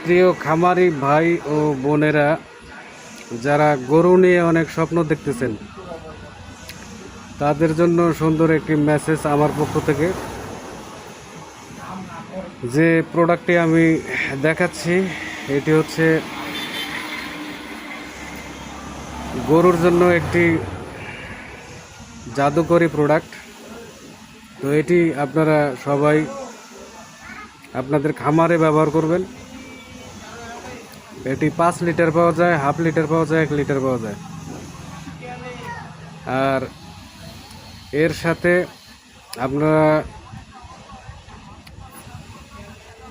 প্রিয় খামারি ভাই ও বোনেরা, যারা গরু নিয়ে অনেক স্বপ্ন দেখতেছেন, তাদের জন্য সুন্দর একটি মেসেজ আমার পক্ষ থেকে। যে প্রোডাক্টটি আমি দেখাচ্ছি, এটি হচ্ছে গরুর জন্য একটি জাদুকরী প্রোডাক্ট। তো এটি আপনারা সবাই আপনাদের খামারে ব্যবহার করবেন। এটি 5 লিটার পাওয়া যায়, হাফ লিটার পাওয়া যায়, 1 লিটার পাওয়া যায়। আর এর সাথে আপনারা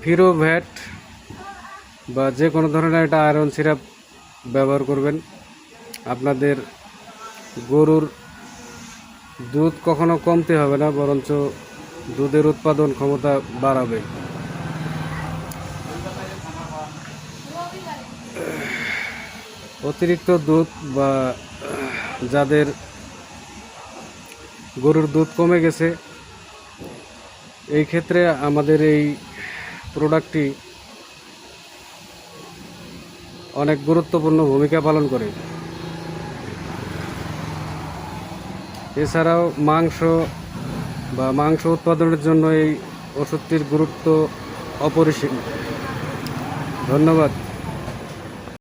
ফিরোভ্যাট বা যে কোনো ধরনের একটা আয়রন সিরাপ ব্যবহার করবেন। আপনাদের গরুর দুধ কখনো কমতে হবে না, বরঞ্চ দুধের উৎপাদন ক্ষমতা বাড়াবে। অতিরিক্ত দুধ বা যাদের গরুর দুধ কমে গেছে, এই ক্ষেত্রে আমাদের এই প্রোডাক্টটি অনেক গুরুত্বপূর্ণ ভূমিকা পালন করে। এছাড়াও মাংস উৎপাদনের জন্য এই ওষুধটির গুরুত্ব অপরিসীম। ধন্যবাদ।